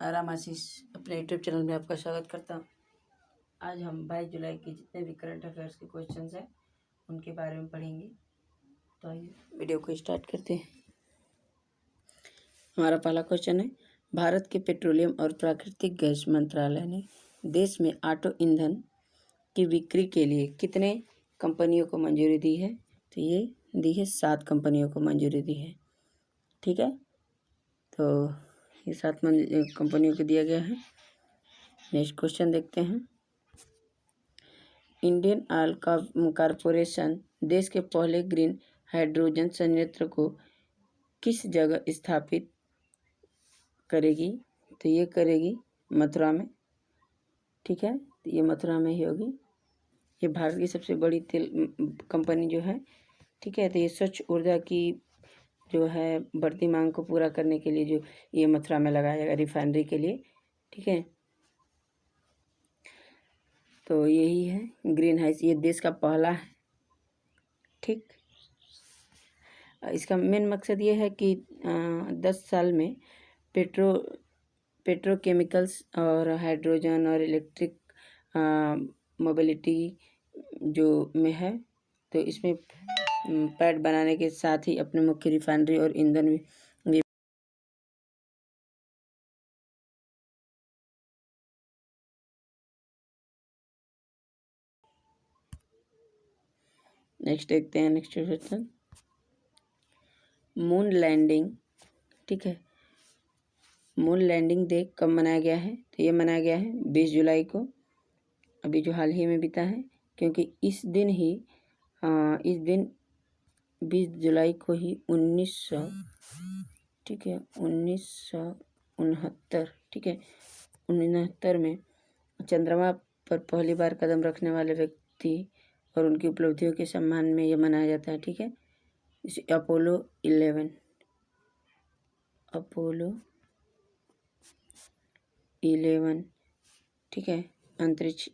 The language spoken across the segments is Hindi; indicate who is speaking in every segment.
Speaker 1: आराम आशीष अपने यूट्यूब चैनल में आपका स्वागत करता हूँ। आज हम 22 जुलाई के जितने भी करंट अफेयर्स के क्वेश्चंस हैं उनके बारे में पढ़ेंगे। तो आइए वीडियो को स्टार्ट करते हैं। हमारा पहला क्वेश्चन है, भारत के पेट्रोलियम और प्राकृतिक गैस मंत्रालय ने देश में ऑटो ईंधन की बिक्री के लिए कितने कंपनियों को मंजूरी दी है? तो ये दी है 7 कंपनियों को मंजूरी दी है। ठीक है, तो ये 7 कंपनियों को दिया गया है। नेक्स्ट क्वेश्चन देखते हैं। इंडियन ऑयल कॉरपोरेशन देश के पहले ग्रीन हाइड्रोजन संयंत्र को किस जगह स्थापित करेगी? तो ये करेगी मथुरा में। ठीक है, तो ये मथुरा में ही होगी। ये भारत की सबसे बड़ी तेल कंपनी जो है। ठीक है, तो ये स्वच्छ ऊर्जा की जो है बढ़ती मांग को पूरा करने के लिए जो ये मथुरा में लगाया जाएगा रिफाइनरी के लिए। ठीक है, तो यही है ग्रीन हाउस, ये देश का पहला है। ठीक, इसका मेन मकसद ये है कि 10 साल में पेट्रोकेमिकल्स और हाइड्रोजन और इलेक्ट्रिक मोबिलिटी जो में है, तो इसमें पैड बनाने के साथ ही अपने मुख्य रिफाइनरी और ईंधन भी। नेक्स्ट देखते हैं नेक्स्ट क्वेश्चन, मून लैंडिंग। ठीक है, मून लैंडिंग डे कब मनाया गया है? तो ये मनाया गया है 20 जुलाई को, अभी जो हाल ही में बीता है, क्योंकि इस दिन 20 जुलाई को ही 1969, ठीक है 1969, ठीक है 1969 में चंद्रमा पर पहली बार कदम रखने वाले व्यक्ति और उनकी उपलब्धियों के सम्मान में यह मनाया जाता है। ठीक है, इसे अपोलो 11 ठीक है अंतरिक्ष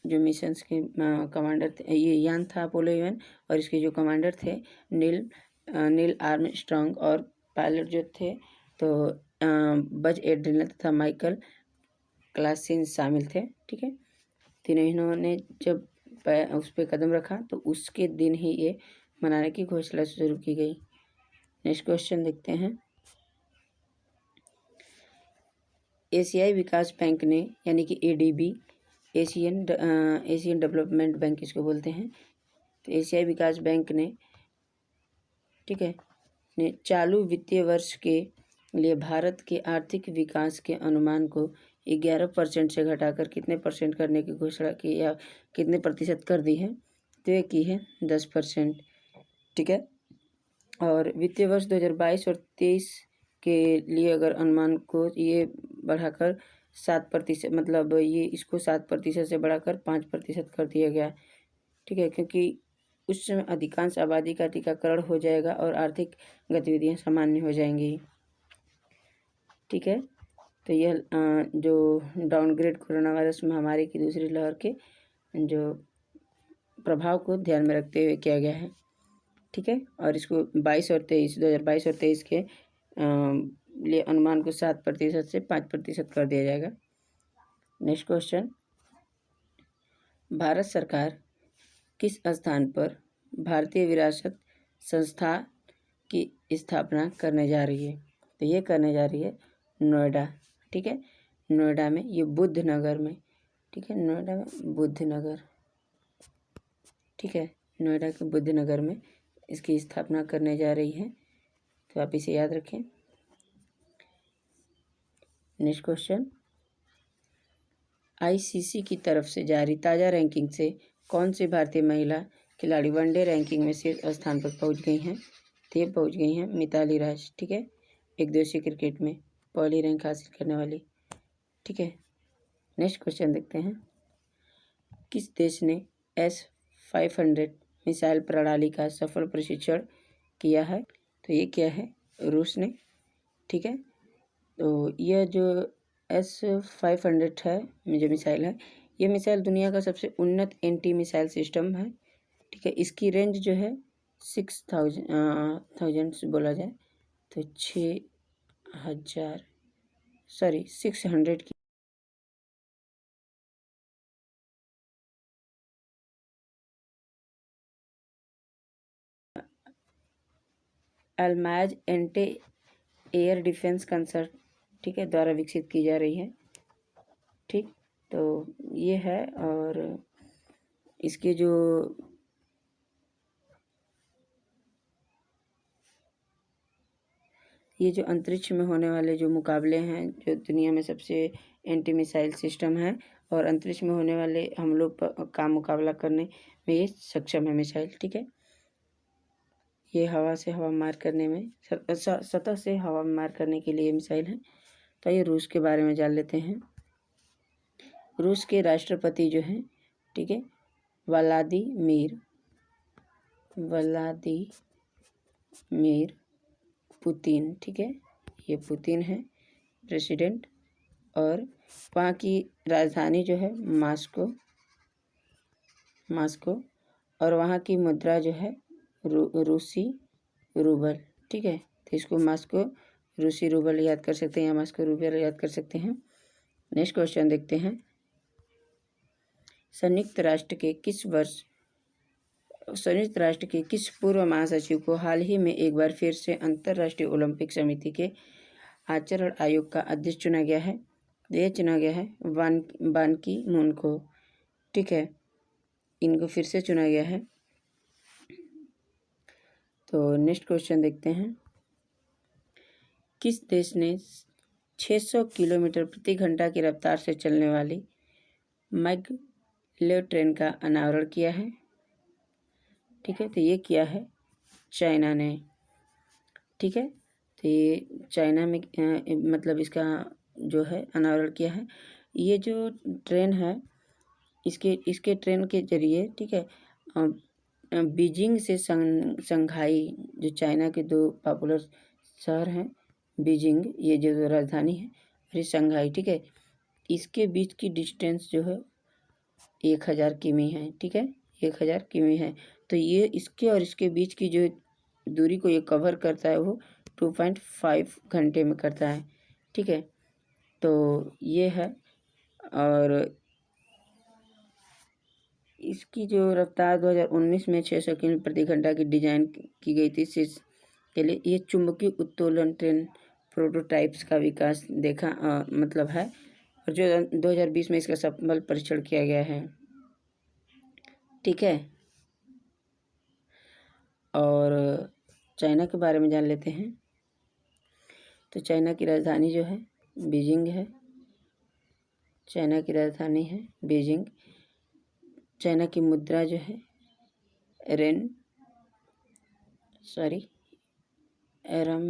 Speaker 1: जो मिशंस के कमांडर थे, ये यान था अपोलो 11, और इसके जो कमांडर थे नील आर्मस्ट्रांग, और पायलट जो थे तो बज एड्रिन तथा माइकल क्लासिन शामिल थे। ठीक है, तीनों इन्होंने जब उस पर कदम रखा तो उसके दिन ही ये मनाने की घोषणा शुरू की गई। नेक्स्ट क्वेश्चन देखते हैं, एशियाई विकास बैंक ने यानी कि एडीबी एशियन डेवलपमेंट बैंक इसको बोलते हैं, तो एशियाई विकास बैंक ने ठीक है ने चालू वित्तीय वर्ष के लिए भारत के आर्थिक विकास के अनुमान को 11% से घटाकर कितने परसेंट करने की घोषणा की या कितने प्रतिशत कर दी है? तो ये की है 10%। ठीक है, और वित्तीय वर्ष 2022 और 23 के लिए अगर अनुमान को ये बढ़ाकर 7%, मतलब ये इसको 7% से बढ़ाकर 5% कर दिया गया। ठीक है, क्योंकि उस समय अधिकांश आबादी का टीकाकरण हो जाएगा और आर्थिक गतिविधियां सामान्य हो जाएंगी। ठीक है, तो यह जो डाउनग्रेड कोरोना वायरस महामारी की दूसरी लहर के जो प्रभाव को ध्यान में रखते हुए किया गया है। ठीक है, और इसको 2022 और 23 के लिए अनुमान को 7% से 5% कर दिया जाएगा। नेक्स्ट क्वेश्चन, भारत सरकार किस स्थान पर भारतीय विरासत संस्था की स्थापना करने जा रही है? तो ये करने जा रही है नोएडा। ठीक है, नोएडा में, ये बुद्ध नगर में। ठीक है, नोएडा में बुद्ध नगर। ठीक है, नोएडा के बुद्ध नगर में इसकी स्थापना करने जा रही है, तो आप इसे याद रखें। नेक्स्ट क्वेश्चन, आईसीसी की तरफ से जारी ताज़ा रैंकिंग से कौन सी भारतीय महिला खिलाड़ी वनडे रैंकिंग में शीर्ष स्थान पर पहुंच गई हैं? तो ये पहुंच गई हैं मिताली राज। ठीक है, एक दिवसीय क्रिकेट में पहली रैंक हासिल करने वाली। ठीक है, नेक्स्ट क्वेश्चन देखते हैं, किस देश ने S-500 मिसाइल प्रणाली का सफल परीक्षण किया है? तो ये क्या है, रूस ने। ठीक है, तो यह जो S-500 है जो मिसाइल है, ये मिसाइल दुनिया का सबसे उन्नत एंटी मिसाइल सिस्टम है। ठीक है, इसकी रेंज जो है 6000 बोला जाए तो 6000 600 की अल्माज एंटी एयर डिफेंस कंसर्ट, ठीक है, द्वारा विकसित की जा रही है। ठीक, तो ये है। और इसके जो ये जो अंतरिक्ष में होने वाले जो मुकाबले हैं, जो दुनिया में सबसे एंटी मिसाइल सिस्टम है, और अंतरिक्ष में होने वाले हम लोग का मुकाबला करने में ये सक्षम है मिसाइल। ठीक है, ये हवा से हवा मार करने में, सतह से हवा मार करने के लिए मिसाइल है। तो ये रूस के बारे में जान लेते हैं। रूस के राष्ट्रपति जो हैं, ठीक है, व्लादिमीर पुतिन, ठीक है, ये पुतिन है प्रेसिडेंट। और वहाँ की राजधानी जो है मास्को, और वहाँ की मुद्रा जो है रूसी रूबल। ठीक है, तो इसको मास्को रूसी रूबल याद कर सकते हैं या मास्को रूबल याद कर सकते हैं। नेक्स्ट क्वेश्चन देखते हैं। संयुक्त राष्ट्र के किस पूर्व महासचिव को हाल ही में एक बार फिर से अंतर्राष्ट्रीय ओलंपिक समिति के आचरण आयोग का अध्यक्ष चुना गया है? ये चुना गया है बान की मून को। ठीक है, इनको फिर से चुना गया है। तो नेक्स्ट क्वेश्चन देखते हैं। किस देश ने 600 किलोमीटर प्रति घंटा की रफ्तार से चलने वाली मैगलेव ट्रेन का अनावरण किया है? ठीक है, तो ये किया है चाइना ने। ठीक है, तो ये चाइना में मतलब इसका जो है अनावरण किया है। ये जो ट्रेन है, इसके ट्रेन के जरिए, ठीक है, बीजिंग से संघाई, जो चाइना के दो पॉपुलर शहर हैं, बीजिंग ये जो राजधानी है, और ये संघाई, ठीक है, इसके बीच की डिस्टेंस जो है 1000 किमी है। ठीक है, 1000 किमी है। तो ये इसके और इसके बीच की जो दूरी को ये कवर करता है वो 2.5 घंटे में करता है। ठीक है, तो ये है। और इसकी जो रफ्तार 2019 में 600 किलोमीटर प्रति घंटा की डिजाइन की गई थी के लिए। ये चुंबकीय उत्तोलन ट्रेन प्रोटोटाइप्स का विकास मतलब है, और जो 2020 में इसका सफल परीक्षण किया गया है। ठीक है, और चाइना के बारे में जान लेते हैं। तो चाइना की राजधानी जो है बीजिंग है। चाइना की राजधानी है बीजिंग। चाइना की मुद्रा जो है एरम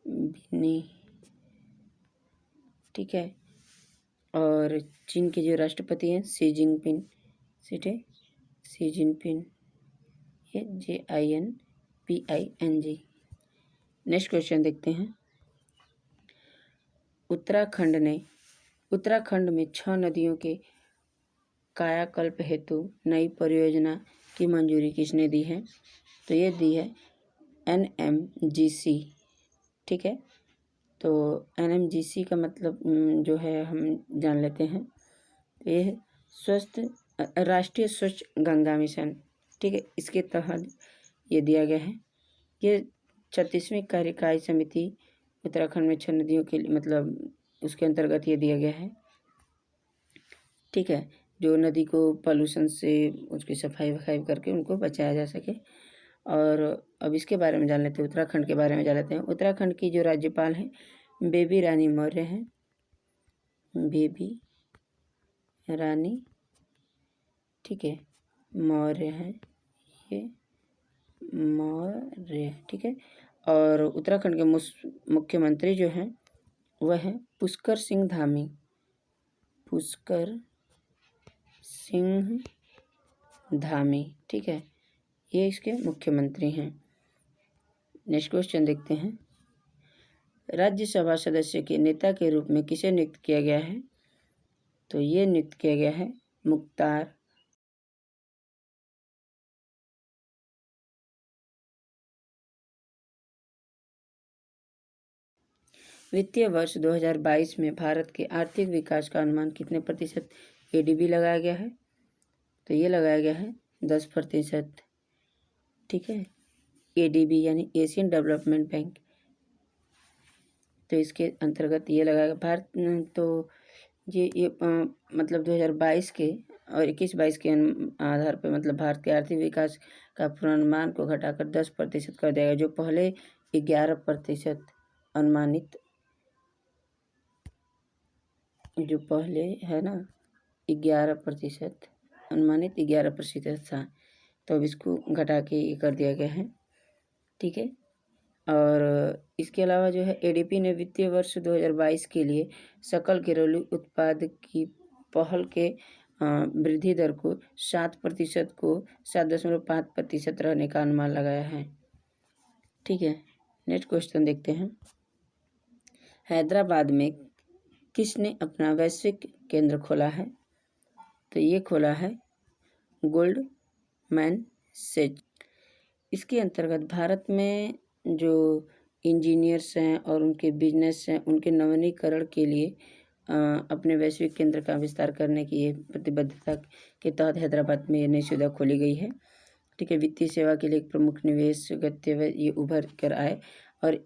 Speaker 1: बिनी। ठीक है, और चीन के जो राष्ट्रपति हैं शी जिनपिंग, ये JINPING। नेक्स्ट क्वेश्चन देखते हैं। उत्तराखंड में 6 नदियों के कायाकल्प हेतु नई परियोजना की मंजूरी किसने दी है? तो ये दी है NMGC। ठीक है, तो NMGC का मतलब जो है हम जान लेते हैं। ये है राष्ट्रीय स्वच्छ गंगा मिशन। ठीक है, इसके तहत ये दिया गया है। ये 36वीं कार्यकारी समिति उत्तराखंड में 6 नदियों के लिए मतलब उसके अंतर्गत ये दिया गया है। ठीक है, जो नदी को पॉल्यूशन से उसकी सफाई करके उनको बचाया जा सके। और अब इसके बारे में जान लेते हैं, उत्तराखंड के बारे में जान लेते हैं। उत्तराखंड की जो राज्यपाल हैं बेबी रानी मौर्य हैं। बेबी रानी, ठीक है, मौर्य है, ये मौर्य। ठीक है, और उत्तराखंड के मुख्यमंत्री जो हैं वह हैं पुष्कर सिंह धामी। ठीक है, ये इसके मुख्यमंत्री हैं। नेक्स्ट क्वेश्चन देखते हैं। राज्यसभा सदस्य के नेता के रूप में किसे नियुक्त किया गया है? तो ये नियुक्त किया गया है मुख्तार वित्तीय वर्ष 2022 में भारत के आर्थिक विकास का अनुमान कितने प्रतिशत एडीबी लगाया गया है? तो ये लगाया गया है 10%। ठीक है, एडीबी यानी एशियन डेवलपमेंट बैंक, तो इसके अंतर्गत ये लगाया भारत। तो ये मतलब 2022 के और 21-22 के आधार पर मतलब भारत के आर्थिक विकास का पूर्वानुमान को घटाकर 10% कर दिया गया, जो पहले 11% अनुमानित, जो पहले है ना 11% अनुमानित 11% था, तो अब इसको घटा के ये कर दिया गया है। ठीक है, और इसके अलावा जो है एडीबी ने वित्तीय वर्ष 2022 के लिए सकल घरेलू उत्पाद की पहल के वृद्धि दर को 7% को 7.5% रहने का अनुमान लगाया है। ठीक है, नेक्स्ट क्वेश्चन देखते हैं। हैदराबाद में किसने अपना वैश्विक केंद्र खोला है? तो ये खोला है गोल्डमैन सैच। इसके अंतर्गत भारत में जो इंजीनियर्स हैं और उनके बिजनेस हैं, उनके नवीनीकरण के लिए अपने वैश्विक केंद्र का विस्तार करने की ये प्रतिबद्धता के तहत हैदराबाद में ये नई सुविधा खोली गई है। ठीक है, वित्तीय सेवा के लिए एक प्रमुख निवेश गंतव्य ये उभर कर आए, और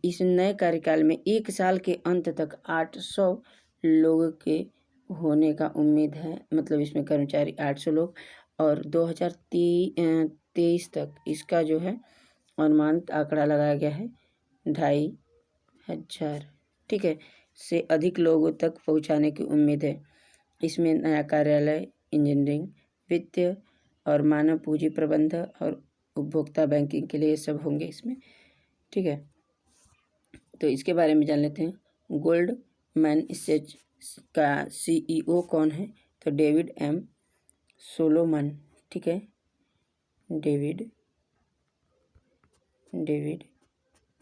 Speaker 1: इस नए कार्यकाल में 1 साल के अंत तक 800 लोगों के होने का उम्मीद है, मतलब इसमें कर्मचारी 800 लोग, और 2023 तक इसका जो है अनुमानित आंकड़ा लगाया गया है 2500, ठीक है, से अधिक लोगों तक पहुंचाने की उम्मीद है। इसमें नया कार्यालय, इंजीनियरिंग, वित्तीय और मानव पूंजी प्रबंधन और उपभोक्ता बैंकिंग के लिए ये सब होंगे इसमें। ठीक है, तो इसके बारे में जान लेते हैं। गोल्डमैन सैच का सीईओ कौन है? तो डेविड एम सोलोमन। ठीक है, डेविड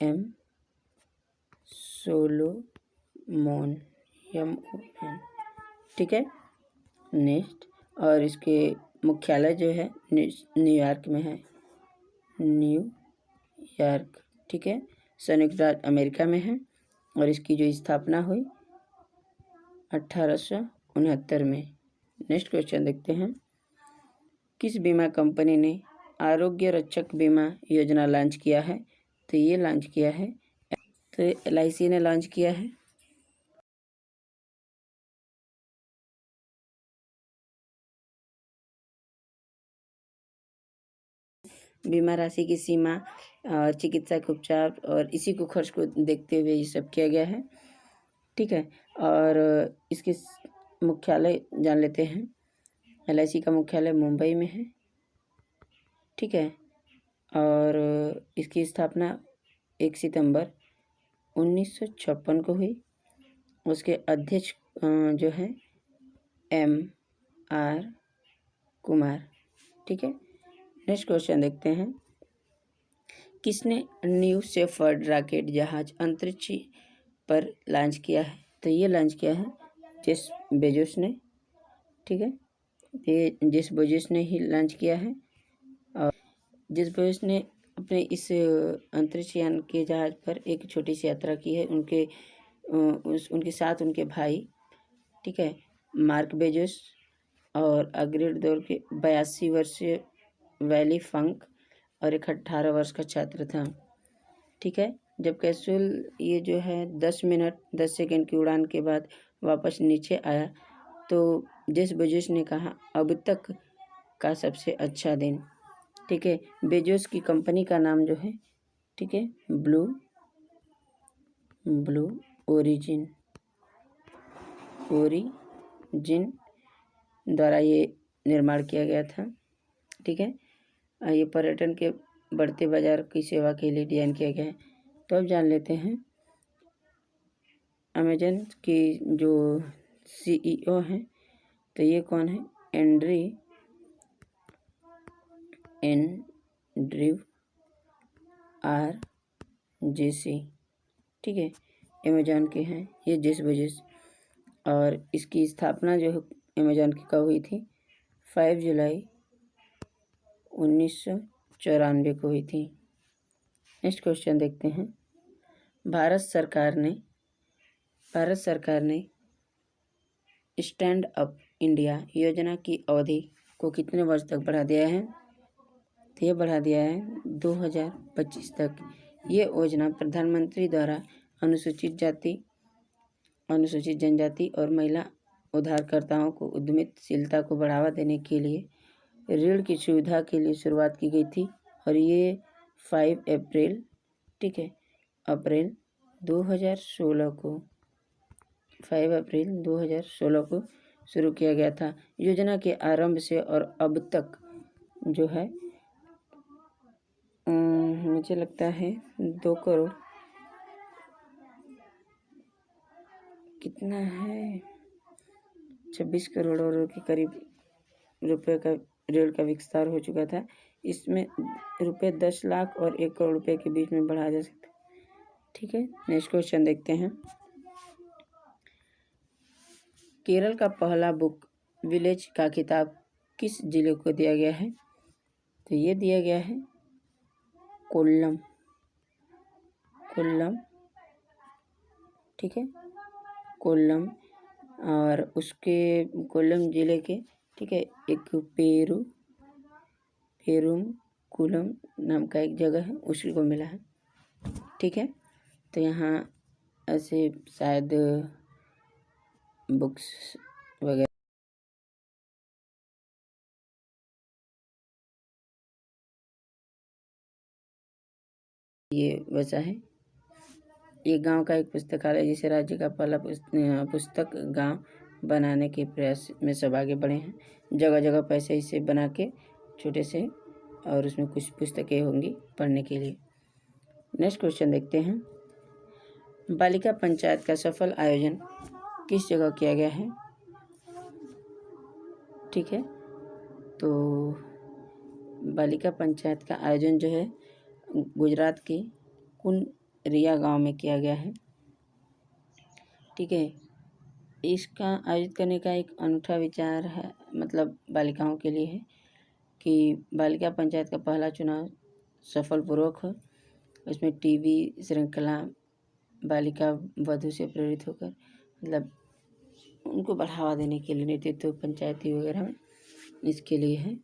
Speaker 1: एम सोलोमन, MON। ठीक है, नेक्स्ट, और इसके मुख्यालय जो है न्यूयॉर्क में है, न्यूयॉर्क। ठीक है, संयुक्त राज्य अमेरिका में है, और इसकी जो स्थापना हुई 1869 में। नेक्स्ट क्वेश्चन देखते हैं। किस बीमा कंपनी ने आरोग्य रक्षक बीमा योजना लॉन्च किया है? तो ये लॉन्च किया है, तो LIC ने लॉन्च किया है। बीमा राशि की सीमा, चिकित्सा के उपचार और इसी को खर्च को देखते हुए ये सब किया गया है। ठीक है, और इसके मुख्यालय जान लेते हैं। LIC का मुख्यालय मुंबई में है। ठीक है, और इसकी स्थापना 1 सितंबर 1956 को हुई। उसके अध्यक्ष जो है MR कुमार। ठीक है, नेक्स्ट क्वेश्चन देखते हैं। किसने न्यू शेफर्ड रॉकेट जहाज अंतरिक्ष पर लॉन्च किया है? तो ये लॉन्च किया है जेफ बेजोस ने। ठीक है, ये जेफ बेजोस ने ही लॉन्च किया है, और जेफ बेजोस ने अपने इस अंतरिक्ष यान के जहाज पर एक छोटी सी यात्रा की है। उनके साथ उनके भाई, ठीक है, मार्क बेजोस, और अग्रणी दौर के 82 वर्षीय वैली फंक, और एक 18 वर्ष का छात्र था। ठीक है, जब कैप्सूल ये जो है 10 मिनट 10 सेकंड की उड़ान के बाद वापस नीचे आया, तो जेफ बेजोस ने कहा अब तक का सबसे अच्छा दिन। ठीक है, बेजोस की कंपनी का नाम जो है, ठीक है, ब्लू ओरिजिन द्वारा ये निर्माण किया गया था। ठीक है, ये पर्यटन के बढ़ते बाजार की सेवा के लिए डिजाइन किया गया है। तो अब जान लेते हैं अमेजन की जो CEO हैं, तो ये कौन है? Andrew R JC। ठीक है, अमेजॉन के हैं ये जेफ बेजोस, और इसकी स्थापना जो है अमेजॉन की कब हुई थी? 5 जुलाई 1994 को हुई थी। नेक्स्ट क्वेश्चन देखते हैं। भारत सरकार ने स्टैंड अप इंडिया योजना की अवधि को कितने वर्ष तक बढ़ा दिया है? तो ये बढ़ा दिया है 2025 तक। ये योजना प्रधानमंत्री द्वारा अनुसूचित जाति, अनुसूचित जनजाति और महिला उधारकर्ताओं को उद्यमशीलता को बढ़ावा देने के लिए ऋण की सुविधा के लिए शुरुआत की गई थी और ये 5 अप्रैल, ठीक है, अप्रैल 2016 को 5 अप्रैल 2016 को शुरू किया गया था। योजना के आरंभ से और अब तक जो है मुझे लगता है 2 करोड़ कितना है 26 करोड़ और के करीब रुपए का ऋण का विस्तार हो चुका था। इसमें रुपए 10 लाख और 1 करोड़ रुपए के बीच में बढ़ाया जा सकता है। ठीक है, नेक्स्ट क्वेश्चन देखते हैं। केरल का पहला बुक विलेज का खिताब किस जिले को दिया गया है? तो ये दिया गया है कोल्लम, ठीक है, कोल्लम। और उसके कोल्लम जिले के, ठीक है, एक पेरुमकुलम नाम का एक जगह है, उसी को मिला है। ठीक है, तो यहाँ ऐसे शायद बुक्स वगैरह ये वैसा है। ये गांव का एक पुस्तकालय जिसे राज्य का पहला पुस्तक गांव बनाने के प्रयास में सब आगे बढ़े हैं। जगह जगह पैसे इसे बना के छोटे से, और उसमें कुछ पुस्तकें होंगी पढ़ने के लिए। नेक्स्ट क्वेश्चन देखते हैं। बालिका पंचायत का सफल आयोजन किस जगह किया गया है? ठीक है, तो बालिका पंचायत का आयोजन जो है गुजरात के कुनरिया गांव में किया गया है। ठीक है, इसका आयोजित करने का एक अनूठा विचार है, मतलब बालिकाओं के लिए है कि बालिका पंचायत का पहला चुनाव सफलपूर्वक हो। उसमें टीवी श्रृंखला बालिका वधु से प्रेरित होकर, मतलब उनको बढ़ावा देने के लिए नेतृत्व पंचायती वगैरह में, इसके लिए है।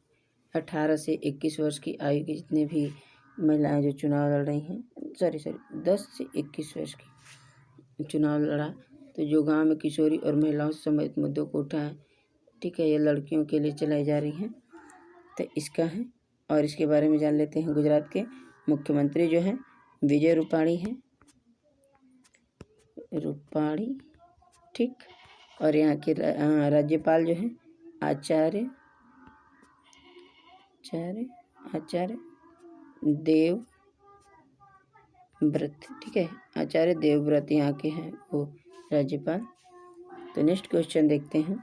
Speaker 1: 18 से 21 वर्ष की आयु की जितने भी महिलाएं जो चुनाव लड़ रही हैं, 10 से 21 वर्ष की चुनाव लड़ा, तो जो गांव में किशोरी और महिलाओं से संबंधित मुद्दों को उठाए, ठीक है, ये लड़कियों के लिए चलाई जा रही हैं, तो इसका है। और इसके बारे में जान लेते हैं। गुजरात के मुख्यमंत्री जो हैं विजय रूपाणी हैं, ठीक, और यहाँ के राज्यपाल जो हैं आचार्य देवव्रत, ठीक है, आचार्य देवव्रत यहाँ के हैं वो राज्यपाल। तो नेक्स्ट क्वेश्चन देखते हैं।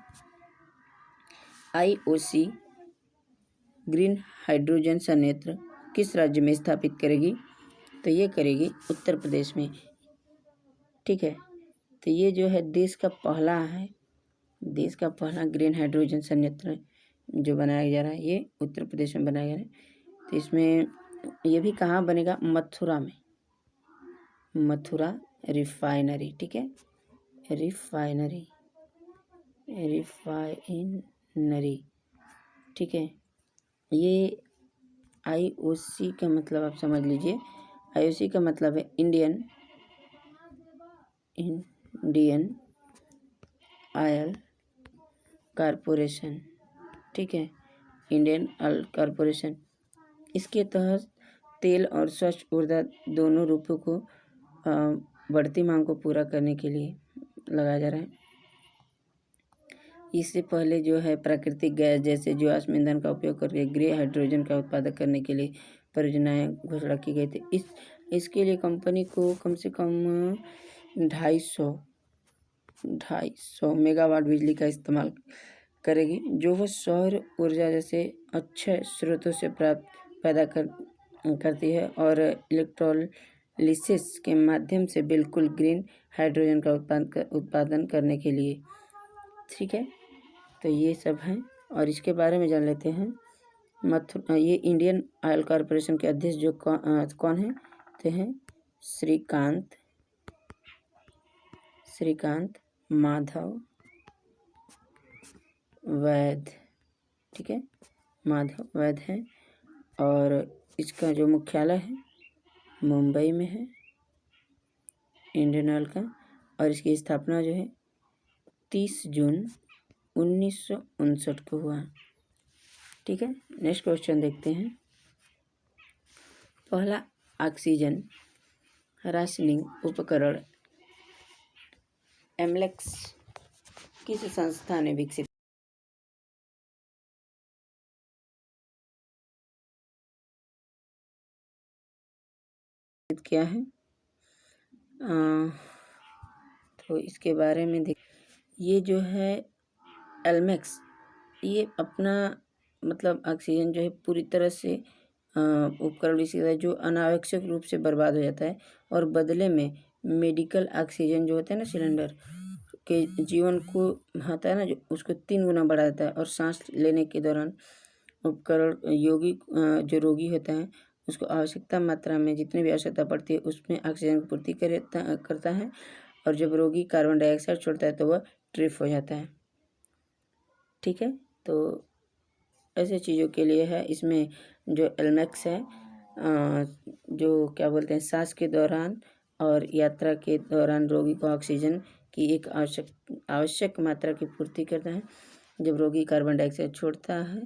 Speaker 1: IOC ग्रीन हाइड्रोजन संयंत्र किस राज्य में स्थापित करेगी? तो ये करेगी उत्तर प्रदेश में। ठीक है, तो ये जो है देश का पहला ग्रीन हाइड्रोजन संयंत्र जो बनाया जा रहा है, ये उत्तर प्रदेश में बनाया जा रहा है। तो इसमें ये भी कहाँ बनेगा? मथुरा रिफाइनरी, ठीक है, रिफाइनरी, ठीक है। ये IOC का मतलब आप समझ लीजिए। IOC का मतलब है इंडियन ऑयल कॉरपोरेशन, ठीक है, इंडियन ऑयल कॉरपोरेशन। इसके तहत तेल और स्वच्छ ऊर्जा दोनों रूपों को बढ़ती मांग को पूरा करने के लिए लगाया जा रहा है। इससे पहले जो है प्राकृतिक गैस जैसे जीवाश्म ईंधन का उपयोग करके ग्रे हाइड्रोजन का उत्पादन करने के लिए परियोजनाएं घोषणा की गई थी। इसके लिए कंपनी को कम से कम 250 मेगावाट बिजली का इस्तेमाल करेगी, जो वह सौर ऊर्जा जैसे अच्छे स्रोतों से पैदा करती है और इलेक्ट्रोलिसिस के माध्यम से बिल्कुल ग्रीन हाइड्रोजन का उत्पादन करने के लिए। ठीक है, तो ये सब हैं और इसके बारे में जान लेते हैं। ये इंडियन ऑयल कॉरपोरेशन के अध्यक्ष जो कौन है, तो हैं श्रीकांत श्रीकांत माधव वैद, ठीक है, माधव वैद है। और इसका जो मुख्यालय है मुंबई में है, इंडियन ऑयल का। और इसकी स्थापना जो है 30 जून 1959 को हुआ, ठीक है। नेक्स्ट क्वेश्चन देखते हैं। पहला ऑक्सीजन राशनिंग उपकरण एमलेक्स किस संस्था ने विकसित किया है? तो इसके बारे में देख, ये जो है एलमेक्स, ये अपना मतलब ऑक्सीजन जो है पूरी तरह से उपकरण विकसित है जो अनावश्यक रूप से बर्बाद हो जाता है और बदले में मेडिकल ऑक्सीजन जो होता है ना, सिलेंडर के जीवन को होता है ना, जो उसको 3 गुना बढ़ा देता है। और सांस लेने के दौरान उपकरण जो रोगी होता है उसको आवश्यकता मात्रा में जितनी भी आवश्यकता पड़ती है उसमें ऑक्सीजन की पूर्ति करता है। और जब रोगी कार्बन डाइऑक्साइड छोड़ता है तो वह ट्रिप हो जाता है, ठीक है। तो ऐसे चीज़ों के लिए है। इसमें जो एलमेक्स है जो क्या बोलते हैं, सांस के दौरान और यात्रा के दौरान रोगी को ऑक्सीजन की एक आवश्यक मात्रा की पूर्ति करता है। जब रोगी कार्बन डाइऑक्साइड छोड़ता है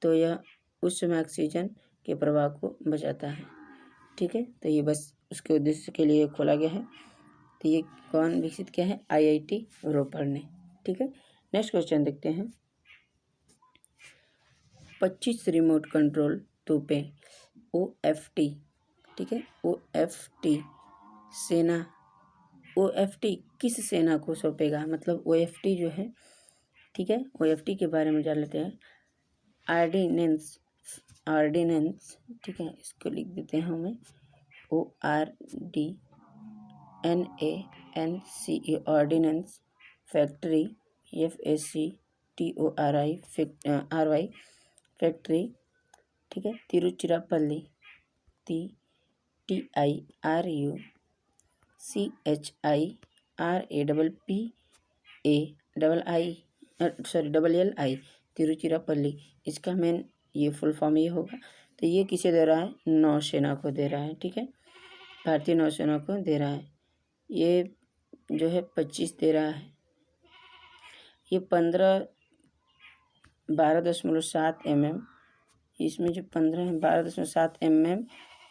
Speaker 1: तो यह उस समय ऑक्सीजन के प्रवाह को बचाता है, ठीक है। तो ये बस उसके उद्देश्य के लिए खोला गया है। तो ये कौन विकसित किया है? IIT रोपड़ ने, ठीक है। नेक्स्ट क्वेश्चन देखते हैं। 25 रिमोट कंट्रोल तोपें OFT, ठीक है, OFT सेना, OFT किस सेना को सौंपेगा? मतलब OFT जो है, ठीक है, OFT के बारे में जान लेते हैं। आर्डिनेंस, ठीक है, इसको लिख देते हैं हमें ORDNANCE, ordnance factory FACTORY factory, ठीक है, तिरुचिरापल्ली TIRUCHIRAPPALLI तिरुचिरापल्ली, इसका मेन ये फुल फॉर्म ये होगा। तो ये किसे दे रहा है? नौसेना को दे रहा है, ठीक है, भारतीय नौसेना को दे रहा है। ये जो है 25 दे रहा है। ये 12.7 mm, इसमें जो 15 है 12.7 mm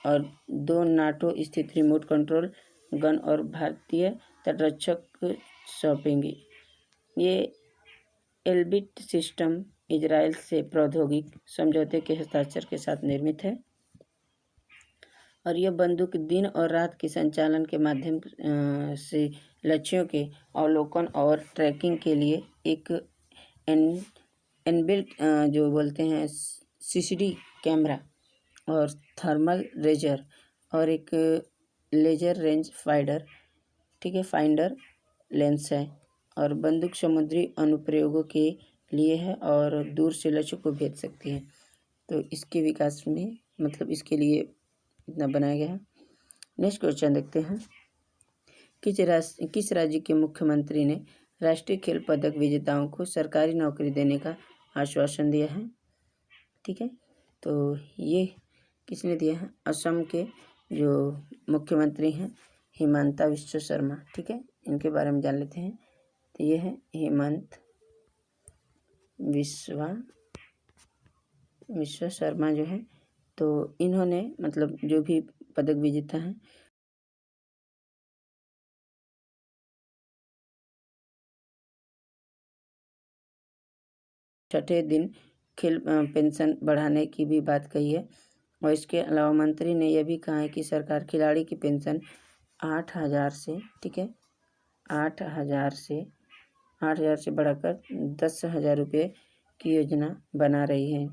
Speaker 1: और 2 नाटो स्थित रिमोट कंट्रोल गन और भारतीय तटरक्षक सौंपेंगे। ये एल्बिट सिस्टम इजराइल से प्रौद्योगिक समझौते के हस्ताक्षर के साथ निर्मित है और यह बंदूक दिन और रात के संचालन के माध्यम से लक्ष्यों के अवलोकन और ट्रैकिंग के लिए एक इनबिल्ट जो बोलते हैं CCD कैमरा और थर्मल रेजर और एक लेजर रेंज फाइंडर, ठीक है, फाइंडर लेंस है। और बंदूक समुद्री अनुप्रयोगों के लिए है और दूर से लक्ष्य को भेज सकती है। तो इसके विकास में मतलब इसके लिए इतना बनाया गया है। नेक्स्ट क्वेश्चन देखते हैं। किस राज्य के मुख्यमंत्री ने राष्ट्रीय खेल पदक विजेताओं को सरकारी नौकरी देने का आश्वासन दिया है? ठीक है, तो ये किसने दिया है? असम के जो मुख्यमंत्री हैं हिमंता विश्व शर्मा, ठीक है, इनके बारे में जान लेते हैं। तो ये है हिमंत विश्व शर्मा जो है, तो इन्होंने मतलब जो भी पदक विजेता हैं छठे दिन खेल पेंशन बढ़ाने की भी बात कही है। और इसके अलावा मंत्री ने यह भी कहा है कि सरकार खिलाड़ी की पेंशन 8,000 से, ठीक है, 8,000 से बढ़ाकर 10,000 रुपये की योजना बना रही है,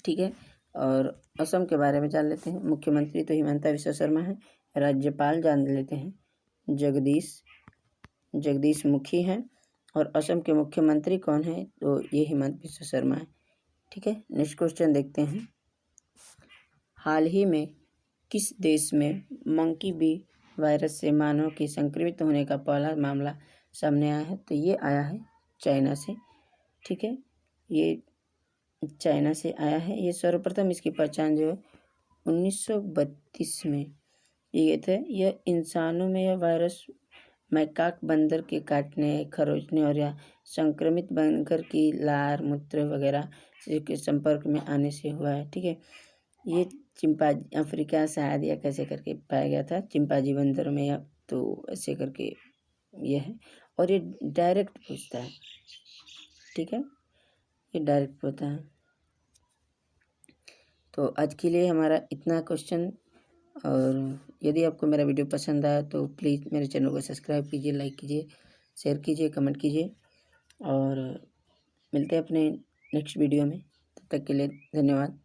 Speaker 1: ठीक है। और असम के बारे में जान लेते हैं। मुख्यमंत्री तो हिमंता विश्व शर्मा है, राज्यपाल जान लेते हैं जगदीश मुखी हैं। और असम के मुख्यमंत्री कौन है? तो ये हिमंत विश्व शर्मा है, ठीक है। नेक्स्ट क्वेश्चन देखते हैं। हाल ही में किस देश में मंकी बी वायरस से मानव के संक्रमित होने का पहला मामला सामने आया है, तो ये आया है चाइना से। ठीक है, ये चाइना से आया है। ये सर्वप्रथम इसकी पहचान जो है 1932 में ये थे। यह इंसानों में यह वायरस मैकाक बंदर के काटने, खरोचने और या संक्रमित बंदर की लार, मूत्र वगैरह के संपर्क में आने से हुआ है। ठीक है, ये चिंपांजी अफ्रीका शायद या कैसे करके पाया गया था, चिंपांजी बंदर में, या तो ऐसे करके ये है। और ये डायरेक्ट पूछता है। ठीक है, ये डायरेक्ट पूछता है। तो आज के लिए हमारा इतना क्वेश्चन। और यदि आपको मेरा वीडियो पसंद आया तो प्लीज़ मेरे चैनल को सब्सक्राइब कीजिए, लाइक कीजिए, शेयर कीजिए, कमेंट कीजिए। और मिलते हैं अपने नेक्स्ट वीडियो में। तब तक के लिए धन्यवाद।